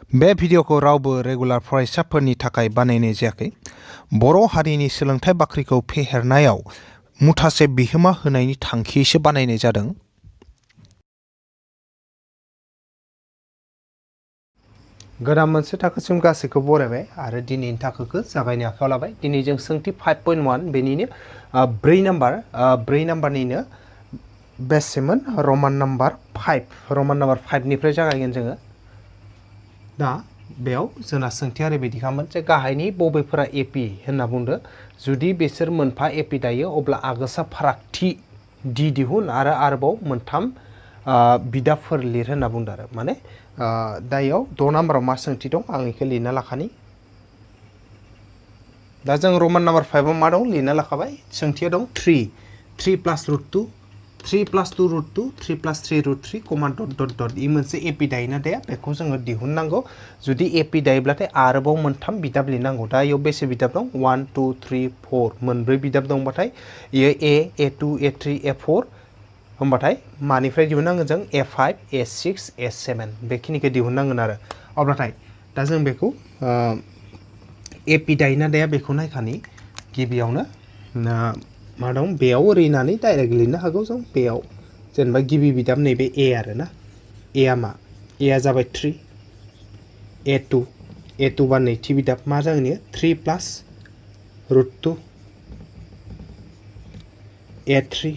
बे भिडिअखौ रावबो रेगुलार फरायसाफोरनि थाखाय बानायनाय जायाखै। बर' हारिनि सोलोंथाइ बाख्रिखौ फेहेरनायाव मुथासे बिहोमा होनायनि थांखियैसो बानायनाय जादों। गोदान मोनसे थाखोसिम गासैखौ बरायबाय आरो दिनैनि थाखोखौ जागायनो आखायाव लाबाय। दिनै जों सोंथि 5.1 बेनिनो 4 नाम्बारनिनो बेसेमोन रमान नाम्बार 5 निफ्राय जागायगोन जोङो। दा बेयाव जोंना सोंथिया ओरैबायदिखामोन जे गाहायनि बबेफोरा एपि होनना बुंदो। जुदि बेसोर मोनफा एपि दायो अब्ला आगोसा फारागथि दि दिहुन आरो आरोबाव मोनथाम बिदाफोर लिर होनना बुंदो आरो माने दायाव 6 नाम्बाराव मा सोंथि दं आं बेखौ लिरना लाखानि। दा जों रमान नाम्बार 5आव मा दं लिरना लाखाबाय। सोंथिया दं 3 प्लास रुट 2 3 प्लास 2 रुट 2 3 प्लास 3 रुट 3 कमा डट डट डट इ मोनसे एपि दायोना दाया बेखौ जोङो दिहुननांगौ। जुदि एपि दायोब्लाथाय आरोबाव मोनथाम बिदाब लिरनांगौ। दा इयाव बेसे बिदाब दं 1 2 3 4 मोनब्रै बिदाब दंबाथाय इयो A2 A3 A4 होमबाथाय मानिफ्राय दिहुननांगोन जों A5 A6 A7 बेखिनिखौ दिहुननांगोन आरो अब्लाथाय दा जों बेखौ एपि दायोना दाया बेखौ नायखानि। गिबियावनो मा दं बेयाव ओरैनानै डाइरेक्ट लिरनो हागौ जों बेयाव जेनेबा गिबि बिदाब नैबे ए आरो ना एआ मा एआ जाबाय 3 A2 बा नैथि बिदाब मा जागोन इयो 3 प्लास रुट 2 A3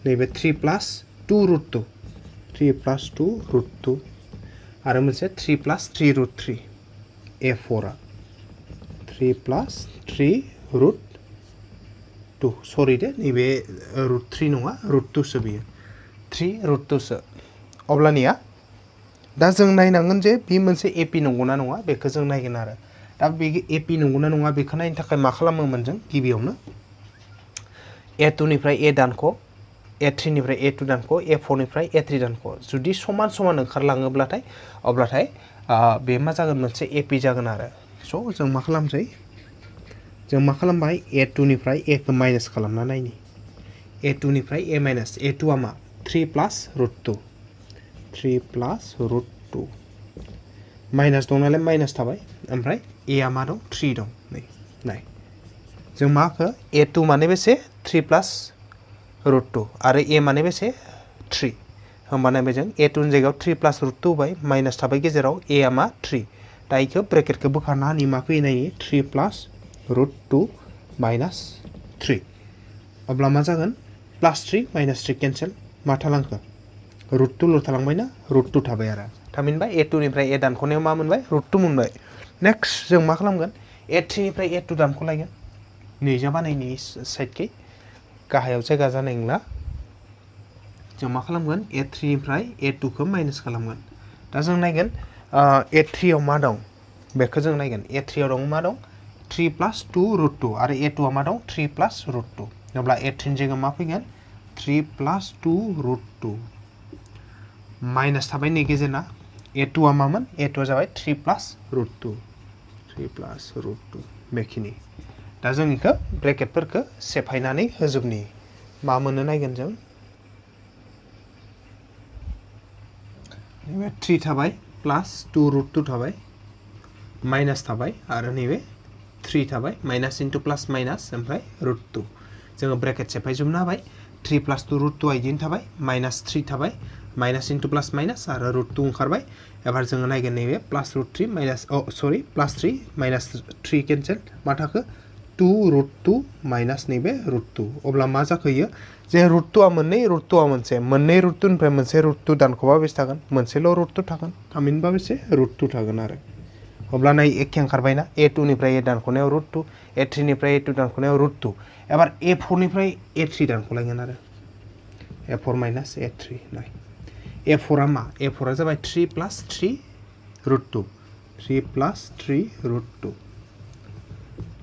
नैबे 3 प्लास 2 रुट 2 3 प्लास 2 रुट 2 आरो मोनसे 3 प्लास 3 रुट 3 A4 3 प्लास 3 रुट 2 सरि दे नैबे रुट 3 नङा रुट 2 सो बियो 3 रुट 2 सो। अब्लानिया दा जों नायनांगोन जे बे मोनसे एपि नंगौना नङा बेखौ जों नायगोन आरो दा बे एपि नंगौना नङा बेखौ नायनो थाखाय मा खालामोमोन जों गिबियावनो A2 निफ्राय A दानख' A3 निफ्राय A2 दानख' A4 निफ्राय A3 दानख' जुदि समान समान ओंखारलाङोब्लाथाय अब्लाथाय बे मा जागोन मोनसे एपि जागोन आरो स' जों मा खालामसै जों मा खालामबाय A2 निफ्राय A खौ माइनास खालामना नायनि A2 निफ्राय A माइनास A2 आ मा 3 प्लास रुट 2 3 प्लास रुट 2 माइनास दं नालाय माइनास थाबाय ओमफ्राय A आ मा दं 3 दं नै नाय जों माखो A2 माने बेसे 3 प्लास रुट 2 आरो A माने बेसे 3 होमबाना बे जों A2 नि जायगायाव 3 प्लास रुट 2 बाय माइनास थाबाय गेजेराव A आ मा 3 दा इखौ ब्रेकेटखौ बोखारना होनि मा फैयो नायो 3 प्लास रुट 2 माइनास 3 अब्ला मा जागोन प्लास 3 माइनास 3 केन्सेल मा थालांखो रुट 2 ल' थालांबायना रुट 2 थाबाय आरो थामहिनबा A2 निफ्राय A दानख'नायाव मा मोनबाय रुट 2 मोनबाय। नेक्स्ट जों मा खालामगोन A3 निफ्राय A2 दानख'लायगोन नैजा बानायनि साइडखै गाहायाव जायगा जानाय नंला जों मा खालामगोन A3 निफ्राय A2 खौ माइनास खालामगोन। दा जों नायगोन A3 आव मा दं बेखौ जों नायगोन A3 आव दं मा दं 3 प्लास 2 रुट 2 आरो A2 आ मा दं 3 प्लास रुट 2 अब्ला A3 नि जायगायाव मा फैगोन 3 प्लास 2 रुट 2 माइनास थाबाय नै गेजेरना A2 आ मामोन A2 आ जाबाय 3 प्लास रुट 2 3 प्लास रुट 2 बेखिनि। दा जों इखौ ब्रेकेटफोरखौ सेफायनानै होजोबनि मा मोननो नायगोन जों 3 थाबाय प्लास 2 रुट 2 थाबाय माइनास थाबाय आरो नैबे 3 थाबाय माइनास इन्टु प्लास माइनास ओमफ्राय रुट 2 जोङो ब्रेकेट सेफायजोबनो हाबाय 3 प्लास 2 रुट 2 इदिनो थाबाय माइनास 3 थाबाय माइनास इन्टु प्लास माइनास आरो रुट 2 ओंखारबाय। एबार जोङो नायगोन नैबे प्लास रुट 3 माइनास सरि प्लास 3 माइनास 3 केन्सेल मा थाखो 2 रुट 2 माइनास नैबे रुट 2 अब्ला मा जाखोयो जे रुट 2 आ मोननै रुट 2 आ मोननै रुट 2 निफ्राय मोनसे रुट 2 दानख'बा बेसे थागोन मोनसेल' रुट 2 थागोन थामहिनबा बेसे रुट 2 थागोन आरो अब्ला नाय एखे ओंखारबायना A2 निफ्राय A दानख'नायाव रुट 2 A3 निफ्राय A2 दानख'नायाव रुट 2 एबार A4 निफ्राय A3 दानख'लायगोन आरो A4 माइनास A3 नाय A4 आ मा A4 आ जाबाय 3 प्लास 3 रुट 2 3 प्लास 3 रुट 2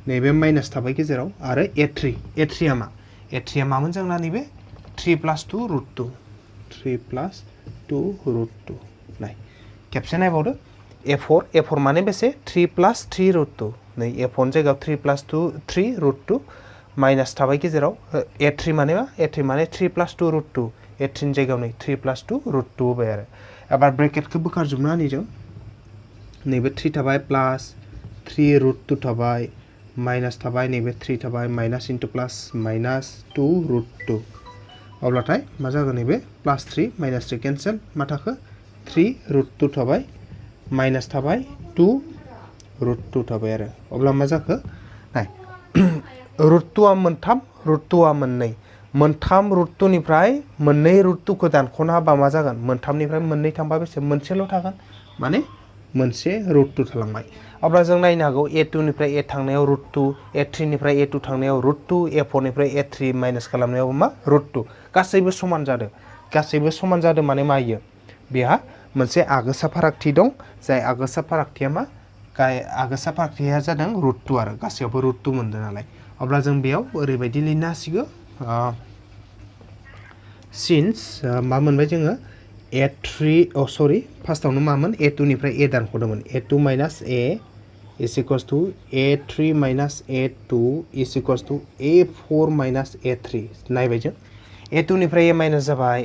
नैबे माइनास थाबाय गेजेराव आरो A3 आ मा A3 आ मामोन जोंना नैबे 3 प्लास 2 रुट 2 3 प्लास 2 रुट 2 नाय खेबसे नायबावदो A4 माने बेसे 3 प्लास 3 रुट 2 नै A4 नि जायगायाव 3 प्लास 2 3 रुट 2 माइनास थाबाय गेजेराव A3 माने मा A3 माने 3 प्लास 2 रुट 2 A3 नि जायगायाव नै 3 प्लास 2 रुट 2 होबाय आरो एबार ब्रेकेटखौ बोखारजोबना होनि जों नैबे 3 थाबाय प्लास 3 रुट 2 थाबाय माइनास थाबाय नैबे 3 थाबाय minus into plus minus 2 root 2 अब्लाथाय मा जागोन नैबे प्लास 3 माइनास 3 केन्सेल मा थाखो 3 रुट 2 थाबाय माइनास थाबाय 2 रुट 2 थाबाय आरो अब्ला मा जाखो नाय रुट 2 आ मोनथाम रुट 2 आ मोननै मोनथाम रुट 2 निफ्राय मोननै रुट 2 खौ दानख'ना होबा मा जागोन मोनथामनिफ्राय मोननै थांबा बेसे मोनसेल' थागोन माने मोनसे रुट 2 थालांबाय अब्ला जों नायनो हागौ a2 निफ्राय a थांनायाव रुट 2 a3 निफ्राय a2 थांनायाव रुट 2 a4 निफ्राय a3 माइनास खालामनायाव मा रुट 2 गासैबो समान जादों माने मा इयो बेहा मोनसे आगोसा फारागथि दं जाय आगोसा फारागथिया मा आगोसा फारागथिया जादों रुट 2 आरो गासैयावबो रुट 2 मोनदों नालाय अब्ला जों बेयाव ओरैबायदि लिरनो हासिगौ सिन्स मा मोनबाय जोङो a3 फार्स्टआवनो मामोन a2 निफ्राय a दानख'दोंमोन a2 minus a is equals to a3 minus a2 is equals to a4 minus a3 नायबाय जों a2 निफ्राय a माइनास जाबाय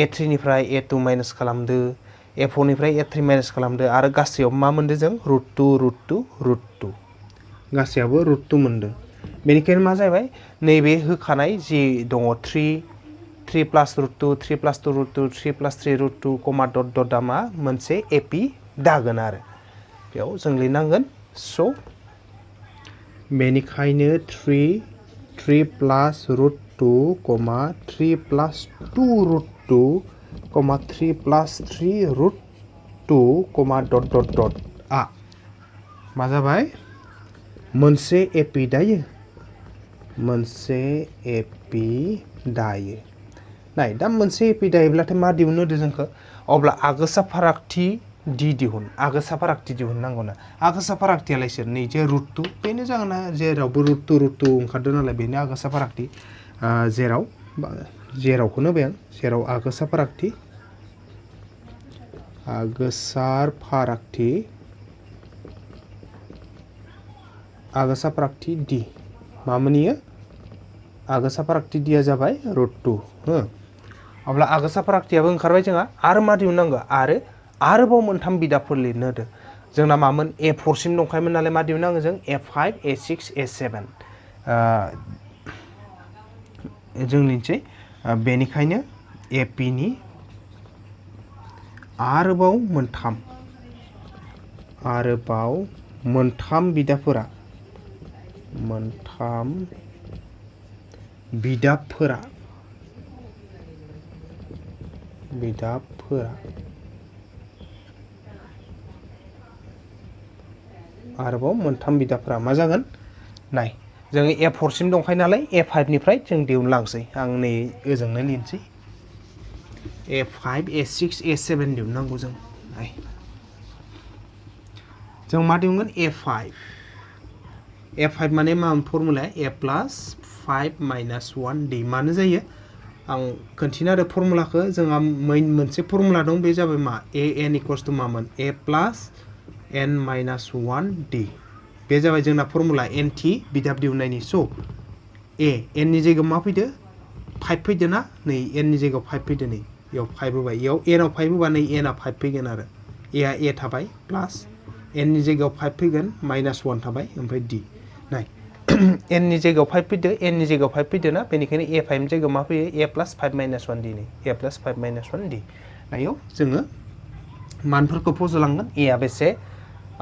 a3 निफ्राय a2 माइनास खालामदो a4 निफ्राय a3 माइनास खालामदो आरो गासैयाव मा मोनदो जों रुट 2 गासैयावबो रुट 2 मोनदो बेनिखायनो मा जाबाय नैबे होखानाय जि दङ 3 प्लास रुट 2 3 प्लास 2 रुट 2 3 प्लास 3 रुट 2 कमा डट डट मा मोनसे एपी दागोन आरो बेयाव जों लिरनांगोन स' बेनिखायनो 3 प्लास रुट 2 कमा 3 प्लास 2 रुट 2 कमा 3 प्लास 3 रुट 2 कमा डट डट डट आ मा जाबाय मोनसे एपी दायो नाय दा मोनसे एपी दायोब्लाथाय मा दिहुननो होदो जोंखो अब्ला आगोसा फारागथि डि दिहुन आगोसा फारागथि दिहुननांगौ ना आगोसा फारागथियालाय सोर नै जे रुट 2 बेनो जागोन ना जेरावबो रुट 2 ओंखारदों नालाय बेनो आगोसा फारागथि जेरावखौनो होबाय आं जेराव आगोसा फारागथि डि मामोन इयो आगोसा फारागथि डिया जाबाय रुट 2 हो अब्ला आगोसा फारागथियाबो ओंखारबाय जोंहा आरो मा दिहुननांगौ आरोबाव मोनथाम बिदाफोर लिरनो होदो जोंना मामोन a4 सिम दंखायोमोन नालाय मा दिहुननांगौ जों a5 a6 a7 जों लिरनोसै बेनिखायनो AP नि आरोबाव मोनथाम बिदाफोरा आरोबाव मोनथाम बिदाफोरा मा जागोन नाय जों a4 सिम दंखायो नालाय a5 निफ्राय जों दिहुनलांसै आं नै ओजोंनो लिरनोसै a5 a6 a7 दिहुननांगौ जों नाय जों मा दिहुनगोन a5 माने मा फर्मुलाया a प्लास 5 माइनास 1 d मानो जायो आं खोन्थिनो आरो फर्मुलाखौ जोंहा मोनसे फर्मुला दं बे जाबाय मा an इक्वल्स टु मामोन a plus n minus 1 d बे जाबाय जोंना फर्मुला nt बिदाब दिहुननायनि स' n नि जायगायाव मा फैदो 5 फैदो ना नै n नि जायगायाव 5 फैदो नै इयाव 5 होबाय इयाव n आव 5 होबा नै n आ 5 फैगोन आरो a थाबाय प्लास n नि जायगायाव 5 फैगोन माइनास 1 थाबाय ओमफ्राय d नाय n नि जायगायाव 5 फैदो n नि जायगायाव 5 फैदो ना बेनिखायनो a5 नि जायगायाव मा फैयो a प्लास 5 माइनास 1 d नै a प्लास 5 माइनास 1 d नायाव जोङो मानफोरखौ फज'लांगोन a आ बेसे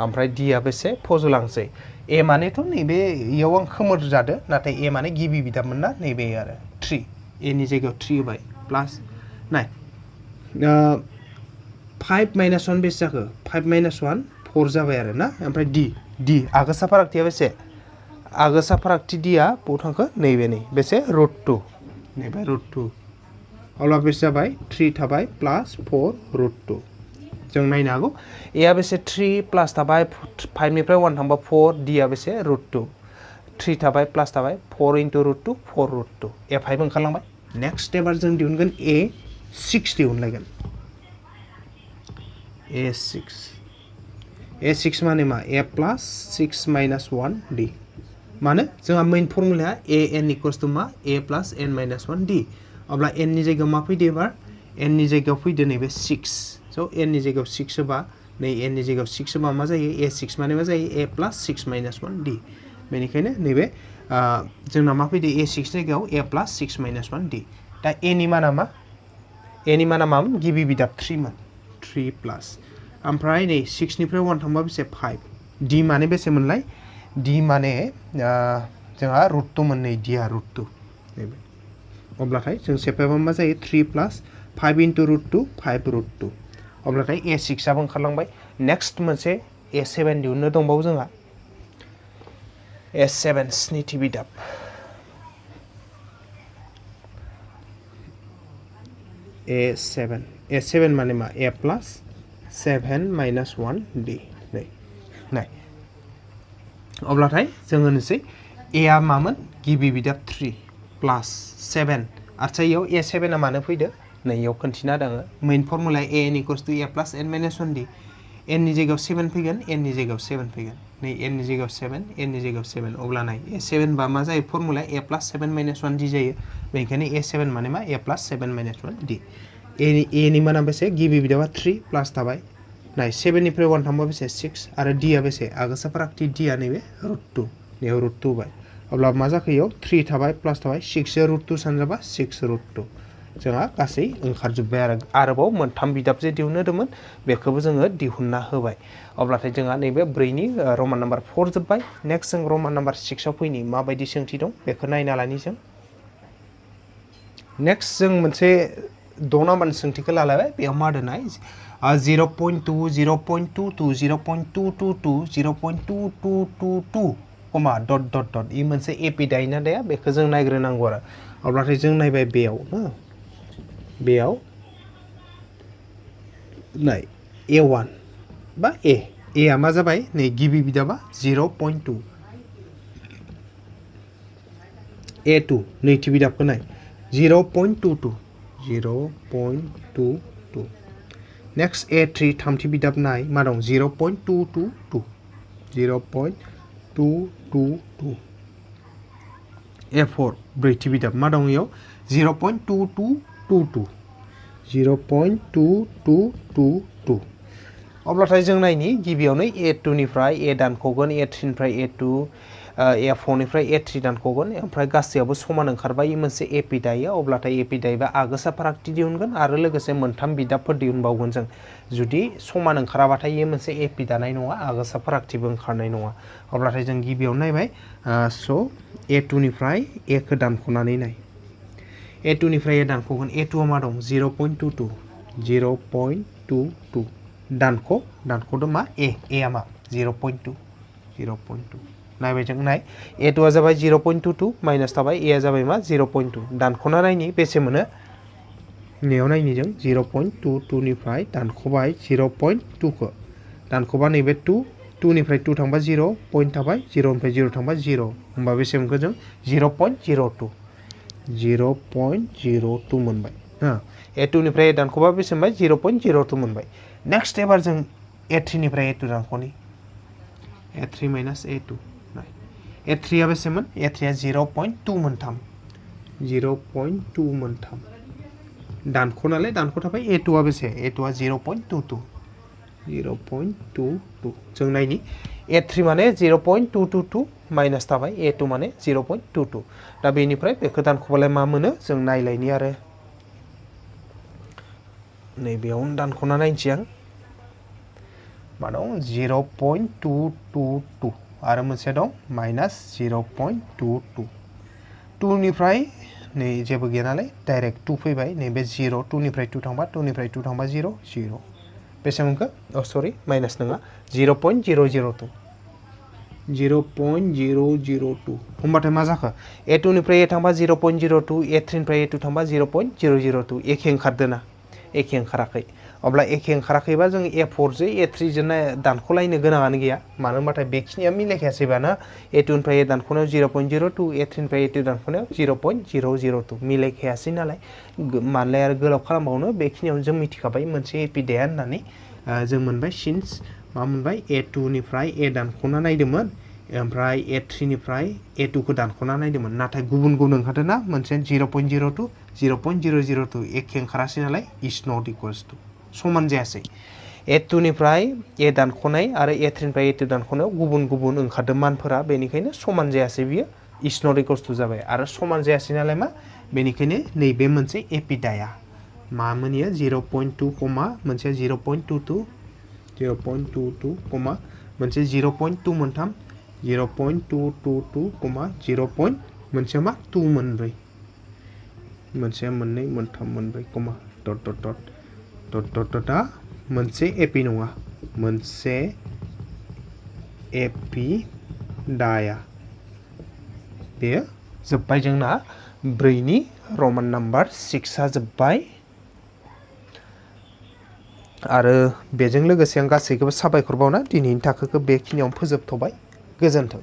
ओमफ्राय d आ बेसे फज'लांसै a मानेथ' नैबे इयाव आं खोमोर जादो नाथाय a माने गिबि बिदाबमोन ना नैबे आरो 3 a नि जायगायाव 3 होबाय प्लास नाय 5 माइनास 1 बेसे जाखो 5 माइनास 1 4 जाबाय आरो ना ओमफ्राय d आगोसा फारागथिया बेसे आगोसा फारागथि डिया बबाव थांखो नैबे नै बेसे रुट 2 नैबे रुट 2 अब्ला बेसे जाबाय 3 थाबाय प्लास 4 रुट 2 जों नायनो हागौ a आ बेसे 3 प्लास थाबाय 5 निफ्राय 1 थांबा 4 d आ बेसे रुट 2 3 थाबाय प्लास थाबाय 4 इनटु रुट 2 4 रुट 2 a5 ओंखारलांबाय नेक्स्ट एबार जों दिहुनगोन a6 दिहुनलायगोन a6 माने मा a प्लास 6 माइनास 1 d मानो जोंहा मेन फर्मुलाया an इक्वल्स टु मा a plus n minus 1 d अब्ला n नि जायगायाव मा फैदो एबार n नि जायगायाव फैदो नैबे 6 स' n नि जायगायाव 6 होबा नै n नि जायगायाव 6 होबा मा जायो a6 माने मा जायो a plus 6 minus 1 d बेनिखायनो नैबे जोंना मा फैदो a6 जायगायाव a plus 6 minus 1 d दा a नि माना मा a नि माना मामोन गिबि बिदाब 3 मोन 3 प्लस ओमफ्राय नै 6 निफ्राय 1 थांबा बेसे 5 d माने बेसे मोनलाय d माने जोंहा √2 मोन नै d आ √2 नैबे अब्लाथाय जों सेफायबा मा जायो 3 प्लस 5 into √2 5 √2 अब्लाथाय a6 आबो ओंखारलांबाय नेक्स्ट मोनसे a7 दिहुननो दंबावो जोंहा a7 स्निथि बिदाब a7 माने मा a plus 7 minus 1 d नै अब्लाथाय जों होनोसै a आ मामोन गिबि बिदाब 3 प्लस 7 आरो इयाव a7 आ मानो फैदो नै इयाव खोन्थिना दङ मेन formula a n equals to a plus n minus 1 d n नि जायगायाव 7 फैगोन n नि जायगायाव 7 फैगोन नै n नि जायगायाव 7 n नि जायगायाव 7 अब्ला नाय a7 बा मा जायो formula a plus 7 minus 1 d जायो बेनिखायनो a7 माने मा a plus 7 minus 1 d a नि माना बेसे गिबि बिदाबा 3 प्लस थाबाय नाय 7 निफ्राय 1 थांबा बेसे 6 आरो d आ बेसे आगोसा फारागथि d आ नैबे √2 नैयाव √2 बाय अब्ला मा जाखो इयाव 3 थाबाय प्लस थाबाय 6 जो √2 सानजाबा 6 √2 जोंहा गासै ओंखारजोब्बाय आरोबाव मोनथाम बिदाब जे दिहुननो दंमोन बेखौबो जोङो दिहुनना होबाय अब्लाथाय जोंहा नैबे 4 नि रमान नाम्बार 4 जोब्बाय नेक्स्ट जों रमान नाम्बार 6 आव फैनि माबायदि सोंथि दं बेखौ नायना लानि जों नेक्स्ट जों मोनसे 6 नाम्बारनि सोंथिखौ लालायबाय बेयाव मा दोननाय 0.2 0.22 0.222 0.2222 कमा डट डट डट ई मोनसे एपी दायोना दाया बेखौ जों नायग्रोनांगौ आरो अब्लाथाय जों नायबाय बेयाव नाय a1 बा a आ मा जाबाय नै गिबि बिदाबा 0.2 a2 नैथि बिदाबखौ नाय 0.22 0.22 नेक्स्ट a3 थामथि बिदाब नाय मा दं 0.222 0.222 a4 ब्रैथि बिदाब मा दं इयाव 0.2222 0.2222 अब्लाथाय जों नायनि गिबियावनो a2 निफ्राय a दानख'गोन a3 निफ्राय a2 a4 निफ्राय a3 दानख'गोन ओमफ्राय गासैयावबो समान ओंखारबाय ई मोनसे एपी दायो अब्लाथाय एपी दायोबा आगोसा फारागथि दिहुनगोन आरो लोगोसे मोनथाम बिदाबफोर दिहुनबावगोन जों जुदि समान ओंखाराबाथाय ई मोनसे एपी दानाय नङा आगोसा फारागथिबो ओंखारनाय नङा अब्लाथाय जों गिबियाव नायबाय स' a2 निफ्राय a खौ दानख'नानै नाय a2 निफ्राय a दानख'गोन a2 आ मा दं 0.22 0.22 दानख'दो मा a आ मा 0.2 नायबाय जों नाय a2 आ जाबाय 0.22 माइनास थाबाय a आ जाबाय मा 0.2 दानख'ना नायनि बेसे मोनो नैयाव नायनि जों 0.22 निफ्राय दानख'बाय 0.2 खौ दानख'बा नैबे 2 निफ्राय 2 थांबा 0 पॉइंट थाबाय 0 निफ्राय 0 थांबा 0 होमबा बेसे मोनखो जों 0.02 मोनबाय a2 निफ्राय a दानख'बा बेसे मोनबाय 0.02 मोनबाय नेक्स्ट एबार जों a3 निफ्राय a2 दानख'नि a3 minus a2 a3 आ बेसेमोन a3 आ 0.2 मोनथाम दानख' नालाय दानख' थाबाय a2 आ बेसे a2 आ 0.22 जों नायनि a3 माने 0.222 माइनास थाबाय a2 माने 0.22 दा बेनिफ्राय बेखौ दानख'बालाय मा मोनो जों नायलायनि आरो नैबेयावनो दानख'ना नायनोसै आं मा दं 0.222 आरो मोनसे दं माइनास 0.22 2 निफ्राय नै जेबो गैया नालाय डाइरेक्ट 2 फैबाय नैबे 0 2 निफ्राय 2 थांबा 2 निफ्राय 2 थांबा 0 बेसे मोनखो सरि माइनास नङा 0.002 होमबाथाय मा जाखो a2 निफ्राय a थांबा 0.02 a3 निफ्राय a2 थांबा 0.002 एखे ओंखारदोना एखे ओंखाराखै अब्ला एखे ओंखाराखैबा जों a4 जो a3 जों दानख'लायनो गोनाङानो गैया मानो होनबाथाय बेखिनिया मिलायखायासैबा ना a2 निफ्राय a दानख'नायाव 0.02 a3 निफ्राय a2 दानख'नायाव 0.002 मिलायखायासै नालाय मानलाय आरो गोलाव खालामबावनो बेखिनियावनो जों मिथिखाबाय मोनसे एपी दाया होननानै जों मोनबाय सिन्स मा मोनबाय a2 निफ्राय a दानख'ना नायदोंमोन ओमफ्राय a3 निफ्राय a2 खौ दानख'ना नायदोंमोन नाथाय गुबुन ओंखारदों ना मोनसे 0.02 0.002 एखे ओंखारासै नालाय इज नट इक्वल्स टु समान जायासै A2 निफ्राय A दानख'नाय आरो A3 निफ्राय A2 दानख'नायाव गुबुन गुबुन ओंखारदों मानफोरा, बेनिखायनो समान जायासै बियो, इज नट इक्वल्स टु जाबाय। आरो समान जायासै नालाय मा, बेनिखायनो नैबे मोनसे एपिडाया मा मोनयो 0.2, मोनसे 0.22, 0.22, मोनसे 0.2 मोनथाम, 0.222, 0. मोनसे मा 2 मोनब्रै, मोनसे मोननै मोनथाम मोनब्रै, डट डट डट डट डट डटआ मोनसे एपि नङा, मोनसे एपिडाया। बेयो जोब्बाय जोंना 4नि रमान नाम्बार 6आ जोब्बाय। आरो बेजों लोगोसे आं गासैखौबो साबायखर बावना दिनैनि थाखोखौ बेखिनियावनो फोजोबथ'बाय। गोजोन्थों।